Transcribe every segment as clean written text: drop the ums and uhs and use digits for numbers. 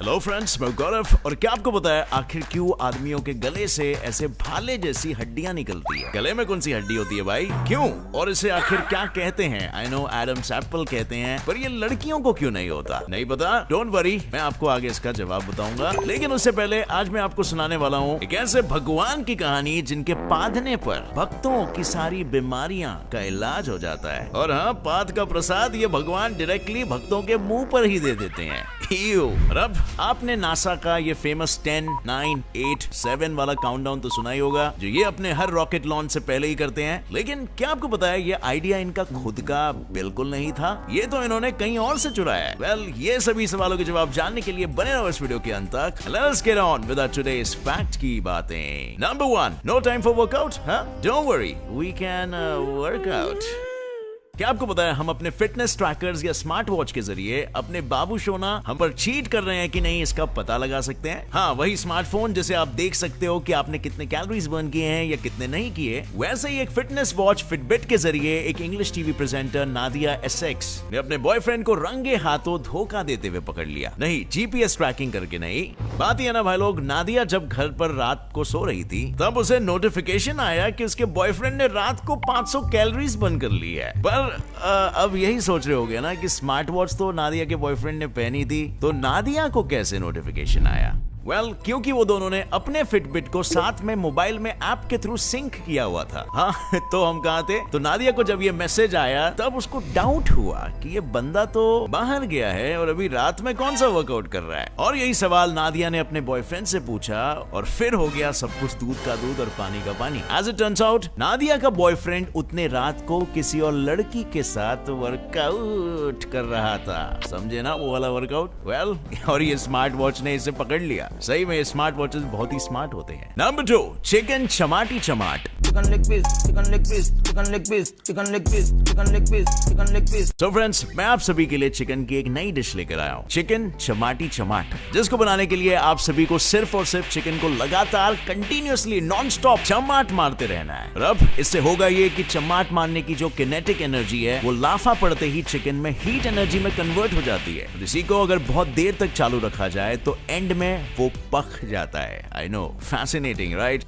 Hello friends, मैं गौरव। और क्या आपको पता है आखिर क्यों आदमियों के गले से ऐसे भाले जैसी हड्डियां निकलती है? गले में कौन सी हड्डी होती है भाई? क्यों? और इसे आखिर क्या कहते हैं? आई नो एडम्स एप्पल कहते हैं, पर ये लड़कियों को क्यों नहीं होता? नहीं पता? डोंट वरी, मैं आपको आगे इसका जवाब बताऊंगा। लेकिन उससे पहले आज मैं आपको सुनाने वाला हूँ एक ऐसे भगवान की कहानी जिनके पादने पर भक्तों की सारी बीमारियां का इलाज हो जाता है। और हाँ, पाद का प्रसाद ये भगवान डायरेक्टली भक्तों के मुंह पर ही दे देते हैं। और अब आपने नासा का ये फेमस 10, 9, 8, 7 वाला काउंटडाउन तो सुना ही होगा, जो ये अपने हर रॉकेट लॉन्च से पहले ही करते हैं। लेकिन क्या आपको पता है ये आइडिया इनका खुद का बिल्कुल नहीं था, ये तो इन्होंने कहीं और से चुराया है। वेल, ये सभी सवालों के जवाब जानने के लिए बने रहो इस वीडियो के अंत तक। Let's get on with today's fact की बातें। Number 1, no time for workout? Don't worry, we can work out. क्या आपको पता है हम अपने फिटनेस ट्रैकर्स या स्मार्ट वॉच के जरिए अपने बाबू सोना हम पर चीट कर रहे हैं कि नहीं इसका पता लगा सकते हैं? हाँ, वही स्मार्टफोन जिसे आप देख सकते हो कि आपने कितने कैलोरीज बर्न किए हैं या कितने नहीं किए। वैसे ही एक फिटनेस वॉच फिटबिट के जरिए एक English TV presenter Nadia Essex ने अपने बॉयफ्रेंड को रंगे हाथों धोखा देते हुए पकड़ लिया। नहीं, जीपीएस ट्रैकिंग करके नहीं। बात यह ना भाई लोग, नादिया जब घर पर रात को सो रही थी तब उसे नोटिफिकेशन आया कि उसके बॉयफ्रेंड ने रात को 500 कैलोरीज बर्न कर ली है। पर अब यही सोच रहे होगे ना कि स्मार्ट वॉच तो नादिया के बॉयफ्रेंड ने पहनी थी, तो नादिया को कैसे नोटिफिकेशन आया? वेल, क्योंकि वो दोनों ने अपने फिटबिट को साथ में मोबाइल में ऐप के थ्रू सिंक किया हुआ था। हाँ, तो हम कहाँ थे? तो नादिया को जब ये मैसेज आया तब उसको डाउट हुआ कि ये बंदा तो बाहर गया है और अभी रात में कौन सा वर्कआउट कर रहा है। और यही सवाल नादिया ने अपने बॉयफ्रेंड से पूछा और फिर हो गया सब कुछ दूध का दूध और पानी का पानी। As it turns out, Nadia का बॉयफ्रेंड उतने रात को किसी और लड़की के साथ वर्कआउट कर रहा था। समझे ना वो वाला वर्कआउट? वेल, और ये स्मार्ट वॉच ने इसे पकड़ लिया। सही में स्मार्ट वॉचेस बहुत ही स्मार्ट होते हैं। नंबर 2, चिकन चमाटी चमाट। Chicken leg piece, chicken leg piece, chicken leg piece, chicken leg piece, chicken leg piece, chicken leg piece. तो फ्रेंड्स, मैं आप सभी के लिए चिकन की एक नई डिश लेकर आया हूँ, चिकन चमाटी चमाट, जिसको बनाने के लिए आप सभी को सिर्फ और सिर्फ चिकन को लगातार कंटिन्यूअसली नॉन स्टॉप चमाट मारते रहना है। और अब इससे होगा ये कि चमाट मारने की जो किनेटिक एनर्जी है वो लाफा पड़ते ही चिकन में हीट एनर्जी में कन्वर्ट हो जाती है। इसी को अगर बहुत देर तक चालू रखा जाए तो एंड में वो पक जाता है। I know, fascinating right?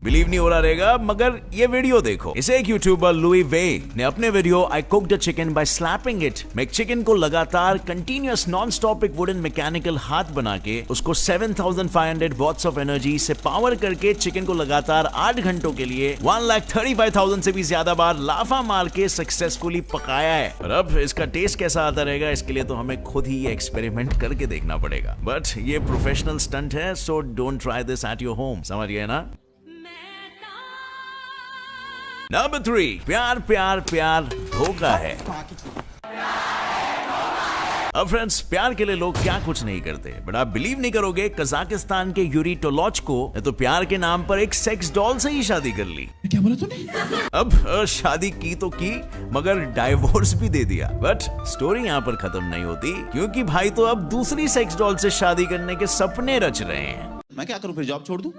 Believe नहीं हो रहा रहेगा, मगर ये वीडियो देखो। इसे एक यूट्यूबर लुई वे ने अपने video I cooked the chicken by slapping it में चिकन को लगातार कंटिन्यूअस नॉन स्टॉप एक वुडन मैकेनिकल हाथ बना के उसको 7500 वॉट्स ऑफ एनर्जी से पावर करके चिकन को लगातार 8 घंटों के लिए 1,35,000 से भी ज्यादा बार लाफा मार के सक्सेसफुली पकाया है। और अब इसका टेस्ट कैसा आता रहेगा इसके लिए तो हमें खुद ही ये एक्सपेरिमेंट करके देखना पड़ेगा। बट ये प्रोफेशनल स्टंट है, so don't try this at your home. समझ गए ना? नंबर 3, प्यार प्यार प्यार धोखा है। अब फ्रेंड्स, प्यार के लिए लोग क्या कुछ नहीं करते, बट आप बिलीव नहीं करोगे, कजाकिस्तान के यूरी टोलोचको ने तो प्यार के नाम पर एक सेक्स डॉल से ही शादी कर ली। क्या बोला तूने? अब शादी की तो की, मगर डाइवोर्स भी दे दिया। बट स्टोरी यहाँ पर खत्म नहीं होती, क्योंकि भाई तो अब दूसरी सेक्स डॉल से शादी करने के सपने रच रहे हैं। मैं क्या करूं, फिर जॉब छोड़ दूं?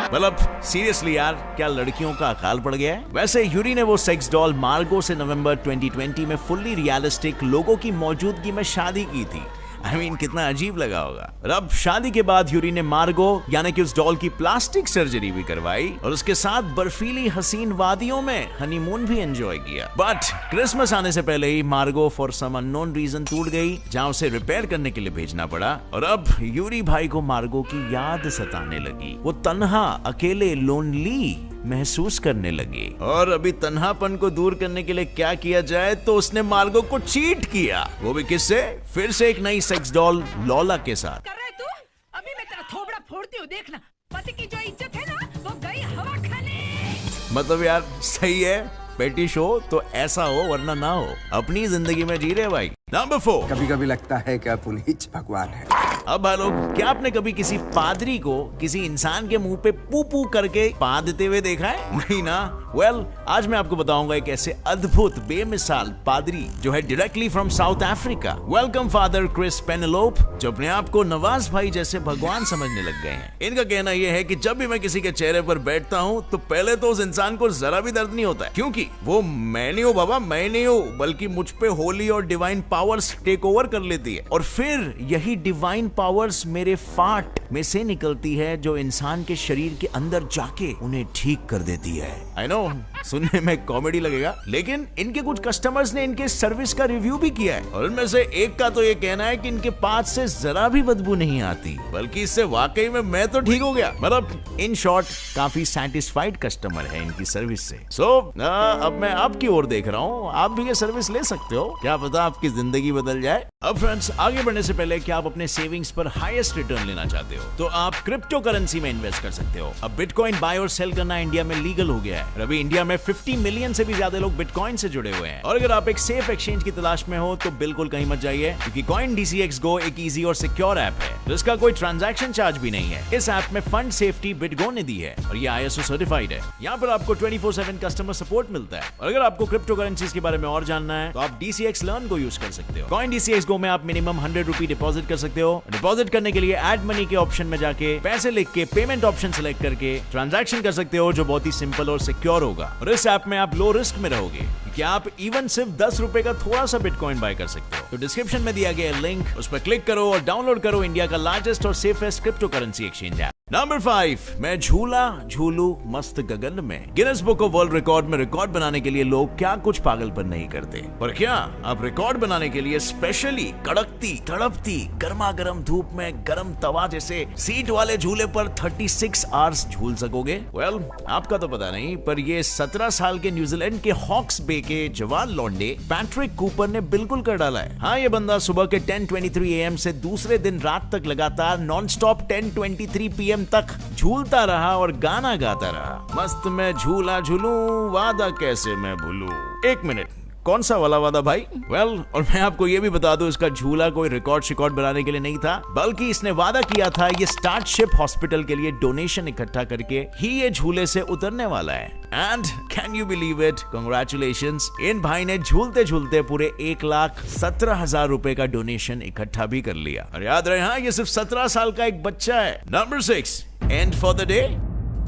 मतलब सीरियसली यार, क्या लड़कियों का अकाल पड़ गया है? वैसे यूरी ने वो सेक्स डॉल मार्गो से नवंबर 2020 में फुल्ली रियलिस्टिक लोगों की मौजूदगी में शादी की थी। I mean, कितना अजीब लगा होगा। और अब शादी के बाद यूरी ने मार्गो यानी कि उस डॉल की प्लास्टिक सर्जरी भी करवाई और उसके साथ बर्फीली हसीन वादियों में हनीमून भी एंजॉय किया। बट क्रिसमस आने से पहले ही मार्गो फॉर सम अननोन रीजन टूट गई, जहां उसे रिपेयर करने के लिए भेजना पड़ा। और अब यूरी भाई को मार्गो की याद सताने लगी। वो तन्हा, अकेले, लोनली महसूस करने लगी। और अभी तन्हापन को दूर करने के लिए क्या किया जाए, तो उसने मार्गो को चीट किया। वो भी किससे? फिर से एक नई सेक्स डॉल लॉला के साथ। कर रहे तू? अभी मैं तेरा थोबड़ा फोड़ती हूँ, देखना। पति की जो इज्जत है ना, वो गई हवा खाने। मतलब यार सही है, पेटिश हो तो ऐसा हो, वरना ना हो। अपनी जिंदगी में जी रहे भाई। नंबर 4, कभी कभी लगता है कि आप उन्हीं भगवान है। अब भाई लोग, क्या आपने कभी किसी पादरी को किसी इंसान के मुंह पे पू पू करके पा देते हुए देखा है? नहीं ना, वेल, आज मैं आपको बताऊंगा एक ऐसे अद्भुत बेमिसाल पादरी जो है directly from South Africa. Welcome father Chris Penelope, जो अपने आप को नवाज भाई जैसे भगवान समझने लग गए हैं। इनका कहना यह है कि जब भी मैं किसी के चेहरे पर बैठता हूँ तो पहले तो उस इंसान को जरा भी दर्द नहीं होता है, क्योंकि वो मैं नहीं हूँ बाबा, मैं नहीं हूँ, बल्कि मुझ पे होली और डिवाइन पावर्स टेक ओवर कर लेती है और फिर यही डिवाइन पावर्स मेरे फाट में से निकलती है जो इंसान के शरीर के अंदर जाके उन्हें ठीक कर देती है। आई नो, सुनने में कॉमेडी लगेगा, लेकिन इनके कुछ कस्टमर्स ने इनके सर्विस का रिव्यू भी किया है और उनमें से एक का तो ये कहना है कि इनके पास से जरा भी बदबू नहीं आती, बल्कि इससे वाकई में मैं तो ठीक हो गया। मतलब इन शॉर्ट काफी सैटिस्फाइड कस्टमर है इनकी सर्विस से। अब मैं आपकी ओर देख रहा हूँ, आप भी ये सर्विस ले सकते हो, क्या पता आपकी जिंदगी बदल जाए। अब फ्रेंड्स, आगे बढ़ने से पहले क्या आप अपने सेविंग्स पर हाईएस्ट रिटर्न लेना चाहते हो तो आप क्रिप्टो करेंसी में इन्वेस्ट कर सकते हो। अब बिटकॉइन बाय और सेल करना इंडिया में लीगल हो गया है और अभी इंडिया में 50 मिलियन से भी ज्यादा लोग बिटकॉइन से जुड़े हुए हैं। और अगर आप एक सेफ एक्सचेंज की तलाश में हो तो बिल्कुल कहीं मत जाइए, क्योंकि CoinDCX Go एक इजी और सिक्योर ऐप है जिसका कोई ट्रांजैक्शन चार्ज भी नहीं है। इस ऐप में फंड सेफ्टी बिटगो ने दी है और ये ISO सर्टिफाइड है। यहाँ पर आपको 24/7 कस्टमर सपोर्ट मिलता है। और अगर आपको क्रिप्टो करेंसीज के बारे में और जानना है तो आप DCX Learn को यूज कर सकते हो। CoinDCX Go में आप मिनिमम 100 रुपए डिपॉजिट कर सकते हो। डिपॉजिट करने के लिए ऐड मनी के ऑप्शन में जाके पैसे लिख के पेमेंट ऑप्शन सिलेक्ट करके ट्रांजैक्शन कर सकते हो, जो बहुत ही सिंपल और सिक्योर होगा। और इस ऐप में आप लो रिस्क में रहोगे, क्योंकि आप इवन सिर्फ 10 रुपए का थोड़ा सा बिटकॉइन बाय कर सकते हो। तो डिस्क्रिप्शन में दिया गया लिंक, उस पर क्लिक करो और डाउनलोड करो इंडिया का लार्जेस्ट और safest crypto currency exchange app. Number 5, मैं झूला झूलू मस्त गगन में। Guinness book of world record में रिकॉर्ड बनाने के लिए लोग क्या कुछ पागलपन नहीं करते, पर क्या आप रिकॉर्ड बनाने के लिए स्पेशली कड़कती तड़पती गर्मा गर्म धूप में गर्म तवा जैसे सीट वाले झूले पर 36 आवर्स झूल सकोगे? वेल, आपका तो पता नहीं, पर ये 17 साल के न्यूजीलैंड के हॉक्स बे के जवान लौंडे पैट्रिक कूपर ने बिल्कुल कर डाला है। हाँ, ये बंदा सुबह के 10:23 AM से दूसरे दिन रात तक लगातार नॉन स्टॉप 10:23 PM तक झूलता रहा और गाना गाता रहा। मस्त मैं झूला झूलू, वादा कैसे मैं भूलू। एक मिनट, कौन सा वाला वादा भाई? वेल, और मैं आपको ये भी बता दूं, इसका झूला कोई रिकॉर्ड बनाने के लिए नहीं था, बल्कि इसने वादा किया था ये स्टार्टशिप हॉस्पिटल के लिए डोनेशन इकट्ठा करके ही ये झूले से उतरने वाला है। And can you believe it, congratulations, इन भाई ने झूलते झूलते पूरे 1,17,000 रुपए का डोनेशन इकट्ठा भी कर लिया। और याद रहे, हाँ, ये सिर्फ 17 साल का एक बच्चा है। Number 6, and for the day.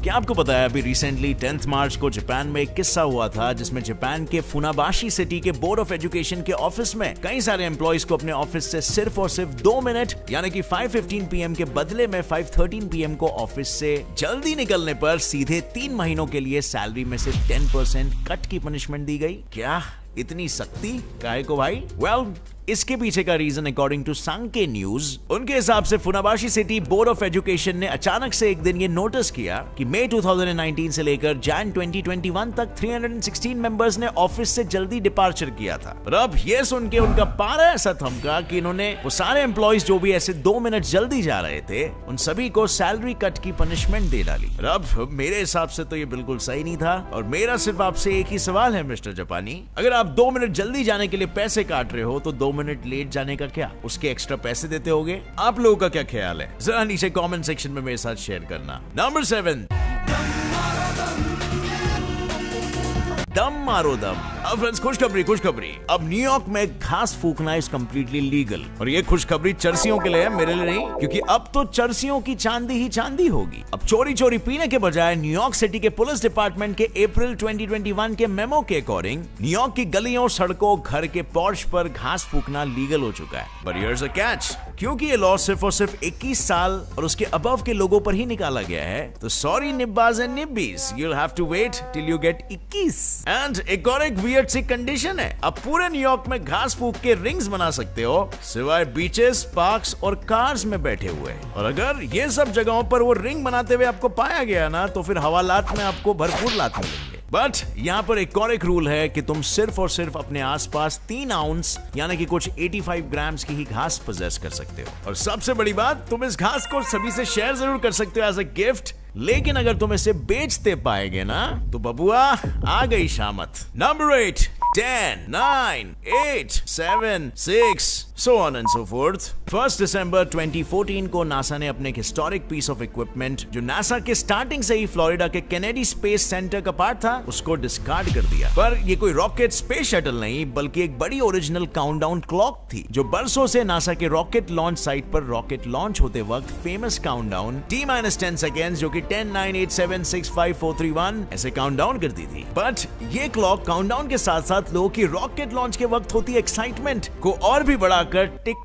क्या आपको पता है अभी रिसेंटली 10 मार्च को जापान में एक किस्सा हुआ था जिसमें जापान के फुनाबाशी सिटी के बोर्ड ऑफ एजुकेशन के ऑफिस में कई सारे एम्प्लॉइज को अपने ऑफिस से सिर्फ और सिर्फ 2 मिनट यानी कि 5:15 PM के बदले में 5:13 PM को ऑफिस से जल्दी निकलने पर सीधे 3 महीनों के लिए सैलरी में से 10% कट की पनिशमेंट दी गई। क्या इतनी सख्ती काहे को भाई? वेल, इसके पीछे का रीजन अकॉर्डिंग टू सांके न्यूज, उनके हिसाब से फुनाबाशी सिटी बोर्ड ऑफ एजुकेशन ने अचानक से एक दिन ये नोटिस किया कि मई 2019 से लेकर जैन 2021 तक 316 मेंबर्स ने ऑफिस से जल्दी डिपार्चर किया था। और अब ये सुन के उनका पारा ऐसा थमका कि इन्होंने वो सारे एम्प्लॉइज जो भी ऐसे 2 मिनट जल्दी जा रहे थे उन सभी को सैलरी कट की पनिशमेंट दे डाली। और अब मेरे हिसाब से तो ये बिल्कुल सही नहीं था और मेरा सिर्फ आपसे एक ही सवाल है मिस्टर जापानी, अगर आप 2 मिनट जल्दी जाने के लिए पैसे काट रहे हो तो 2 मिनट लेट जाने का क्या उसके एक्स्ट्रा पैसे देते होगे? आप लोगों का क्या ख्याल है? जरा नीचे कमेंट सेक्शन में मेरे साथ शेयर करना। नंबर 7, दम मारो दम। अब फ्रेंड्स, खुशखबरी, अब न्यूयॉर्क में घास फूकना इज कंप्लीटली लीगल। और ये खुशखबरी चर्सियों के लिए है, मेरे लिए नहीं, क्योंकि अब तो चर्सियों की चांदी ही चांदी होगी। अब चोरी चोरी पीने के बजाय न्यूयॉर्क सिटी के पुलिस डिपार्टमेंट के अप्रैल 2021 के मेमो के अकॉर्डिंग न्यूयॉर्क की गलियों, सड़कों, घर के पोर्च पर घास फूकना लीगल हो चुका है। बट हियर्स अ कैच, क्योंकि ये लॉ सिर्फ और सिर्फ 21 साल और उसके अबव के लोगों पर ही निकाला गया है, तो सॉरी निब्बाज एंड निब्बीज, you'll have to wait till you get 21। And एक और एक वियर्ड सी कंडीशन है, अब पूरे न्यूयॉर्क में घास फूक के रिंग्स बना सकते हो सिवाय बीचेस, पार्क्स और कार्स में बैठे हुए। और अगर ये सब जगहों पर वो रिंग बनाते हुए आपको पाया गया ना, तो फिर हवालात में आपको भरपूर लात मिलेंगे। बट यहाँ पर एक और एक रूल है कि तुम सिर्फ और सिर्फ अपने आसपास 3 आउंस यानी कि कुछ 85 ग्राम्स की ही घास पोजेस कर सकते हो। और सबसे बड़ी बात, तुम इस घास को सभी से शेयर जरूर कर सकते हो एज अ गिफ्ट, लेकिन अगर तुम इसे बेचते पाएंगे ना तो बबुआ आ गई शामत। Number 8, 10, 9, 8, 7, 6, so on and so forth. 1 दिसंबर 2014 को नासा ने अपने एक हिस्टोरिक पीस ऑफ इक्विपमेंट जो नासा के स्टार्टिंग से ही फ्लोरिडा के केनेडी स्पेस सेंटर का पार्ट था उसको डिस्कार्ड कर दिया। पर ये कोई रॉकेट स्पेस शटल नहीं बल्कि एक बड़ी ओरिजिनल काउंटडाउन क्लॉक थी जो बरसों से नासा के रॉकेट लॉन्च साइट पर रॉकेट लॉन्च होते वक्त फेमस काउंटडाउन T-10 सेकेंड्स जो कि 10, 9, 8, 7, 6, 5, 4, 3, 1 ऐसे काउंटडाउन करती थी। बट ये क्लॉक काउंटडाउन के साथ साथ लोगों की रॉकेट लॉन्च के वक्त होती एक्साइटमेंट को और भी बढ़ाकर टिक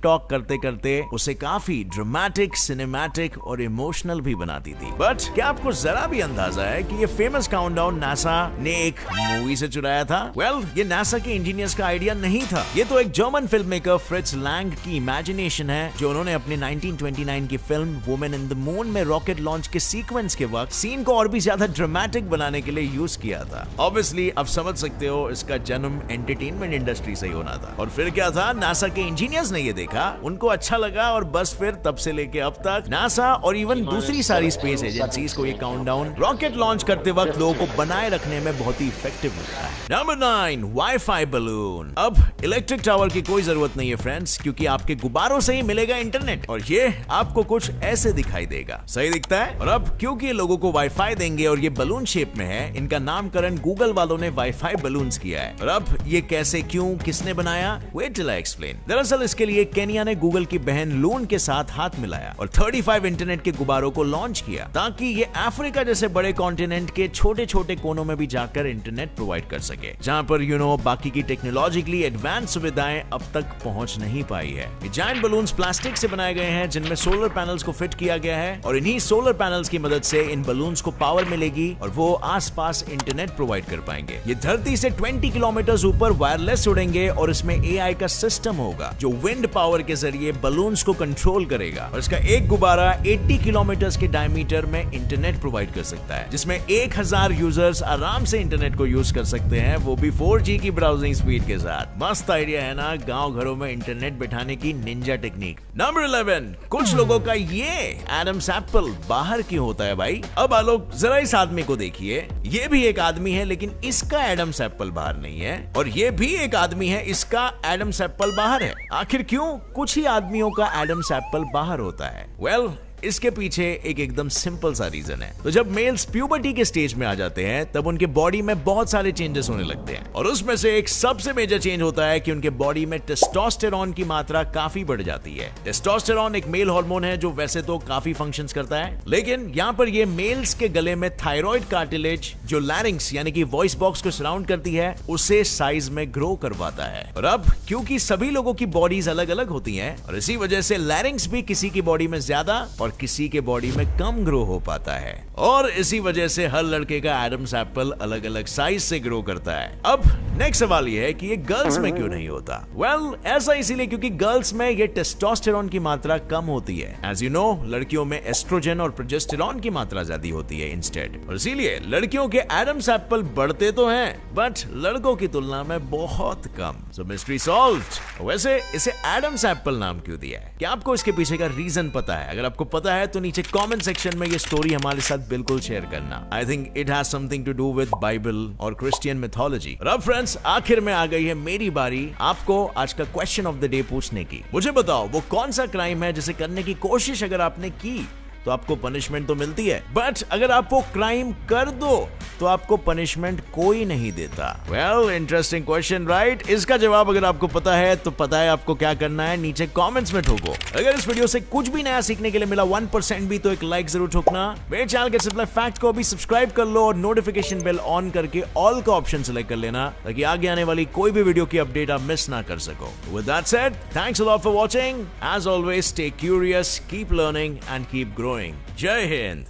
टॉक करते करते उसे काफी ड्रामेटिक, सिनेमैटिक और इमोशनल भी बनाती थी। बट क्या आपको जरा भी अंदाजा है कि ये फेमस काउंटडाउन नासा ने एक मूवी से चुराया था? वेल, ये नासा के इंजीनियर्स का आइडिया नहीं था। ये तो एक German film maker Fritz Lang की इमेजिनेशन है जो उन्होंने अपने 1929 की film women in the moon में रॉकेट लॉन्च के सीक्वेंस के वक्त सीन को और भी ज्यादा ड्रामेटिक बनाने के लिए यूज किया था। ऑब्वियसली आप समझ सकते हो इसका जन्म एंटरटेनमेंट इंडस्ट्री से ही होना था। और फिर क्या था, नासा के इंजीनियर्स ने ये देखा, उनको अच्छा लगा और बस फिर तब से लेके अब तक नासा और इवन दूसरी सारी स्पेस एजेंसीज को ये काउंटडाउन रॉकेट लॉन्च करते वक्त लोगों को बनाए रखने में बहुत ही इफेक्टिव लगता है। Number 9, wifi balloon. अब इलेक्ट्रिक टावर की कोई जरूरत नहीं है फ्रेंड्स, क्योंकि आपके गुब्बारों से ही मिलेगा इंटरनेट और ये आपको कुछ ऐसे दिखाई देगा। सही दिखता है? और अब क्योंकि लोगों को वाईफाई देंगे और ये बलून शेप में है, इनका नामकरण गूगल वालों ने वाईफाई बलून्स किया है। और अब ये कैसे, क्यों, किसने बनाया, वेट टिल आई एक्सप्लेन। दरअसल इसके लिए केनिया ने गूगल की बहन लून के साथ हाथ मिलाया और 35 इंटरनेट के गुब्बारों को लॉन्च किया ताकि ये अफ्रीका जैसे बड़े कॉन्टिनेंट के छोटे छोटे कोनों में भी जाकर इंटरनेट प्रोवाइड कर सके, जहां पर बाकी की टेक्नोलॉजिकली एडवांस सुविधाएं अब तक पहुंच नहीं पाई है। ये जायंट बलून्स प्लास्टिक से बनाए गए हैं जिनमें सोलर पैनल्स को फिट किया गया है और इन्हीं सोलर पैनल्स की मदद से इन बलून्स को पावर मिलेगी और वो आसपास इंटरनेट प्रोवाइड कर पाएंगे। ये धरती से 20 किलोमीटर ऊपर वायरलेस उड़ेंगे और इसमें AI का सिस्टम होगा जो विंड पावर के जरिए बलून्स को कंट्रोल करेगा और इसका एक गुब्बारा 80 किलोमीटर के डायमीटर में इंटरनेट प्रोवाइड कर सकता है, जिसमें 1000 यूजर्स आराम से इंटरनेट को यूज कर सकते हैं, वो भी 4G की ब्राउजिंग स्पीड के साथ। मस्त आइडिया है ना, गांव घरों में इंटरनेट बिठाने की निंजा टेक्निक। नंबर 11, कुछ लोगों का ये एडम्स एप्पल बाहर क्यों होता है भाई? अब आलोक जरा इस आदमी को देखिए, ये भी एक आदमी है लेकिन इसका एडम्स एप्पल बाहर नहीं है, और ये भी एक आदमी है, इसका एडम्स एप्पल बाहर है। आखिर क्यों कुछ ही आदमियों का एडम्स एप्पल बाहर होता है? वेल, इसके पीछे एक एकदम सिंपल सा रीजन है। तो जब मेल्स प्यूबर्टी के स्टेज में आ जाते हैं तब उनके बॉडी में बहुत सारे चेंजेस होने लगते हैं और उसमें से एक सबसे मेजर चेंज होता है कि उनके बॉडी में टेस्टोस्टेरोन की मात्रा काफी बढ़ जाती है। टेस्टोस्टेरोन एक मेल हार्मोन है जो वैसे तो काफी फंक्शंस करता है, लेकिन यहाँ पर ये मेल्स के गले में थायराइड कार्टिलेज जो लैरिंक्स यानी कि वॉइस बॉक्स को सराउंड करती है उसे साइज में ग्रो करवाता है। और अब क्योंकि सभी लोगों की बॉडीज अलग अलग होती हैं और इसी वजह से लैरिंक्स भी किसी की बॉडी में ज्यादा और किसी के बॉडी में कम ग्रो हो पाता है और इसी वजह से हर लड़के का एडम्स एप्पल अलग अलग साइज से ग्रो करता है। अब नेक्स्ट सवाल ये है कि ये गर्ल्स में क्यों नहीं होता? वेल, ऐसा इसीलिए क्योंकि गर्ल्स में ये टेस्टोस्टेरोन की मात्रा कम होती है। एज यू नो, लड़कियों में एस्ट्रोजन और प्रोजेस्टेरोन की मात्रा ज्यादा होती है इंस्टेड, और इसीलिए लड़कियों के एडम्स एप्पल बढ़ते तो हैं बट लड़कों की तुलना में बहुत कम। सो मिस्ट्री सॉल्व्ड। वैसे इसे एडम्स एप्पल नाम क्यों दिया है? क्या आपको इसके पीछे का रीजन पता है? अगर आपको पता है तो नीचे कमेंट सेक्शन में ये स्टोरी हमारे साथ बिल्कुल शेयर करना। I think it has something to do with Bible और क्रिश्चियन मिथोलॉजी। और अब फ्रेंड्स, आखिर में आ गई है मेरी बारी आपको आज का क्वेश्चन ऑफ द डे पूछने की। मुझे बताओ वो कौन सा क्राइम है जिसे करने की कोशिश अगर आपने की तो आपको पनिशमेंट तो मिलती है, बट अगर आप वो क्राइम कर दो तो आपको पनिशमेंट कोई नहीं देता। Well, interesting question, right? इसका जवाब अगर आपको पता है तो पता है आपको क्या करना है, नीचे कमेंट्स में ठोको। अगर इस वीडियो से कुछ भी नया सीखने के लिए मिला 1% भी, तो एक लाइक जरूर ठोकना। मेरे चैनल के सिंपल फैक्ट को भी सब्सक्राइब कर लो और नोटिफिकेशन बेल ऑन करके ऑल का ऑप्शन सेलेक्ट कर लेना ताकि आगे आने वाली कोई भी वीडियो की अपडेट आप मिस ना कर सको। With that said, thanks a lot for watching. As always, stay curious, keep learning and keep growing. जय हिंद।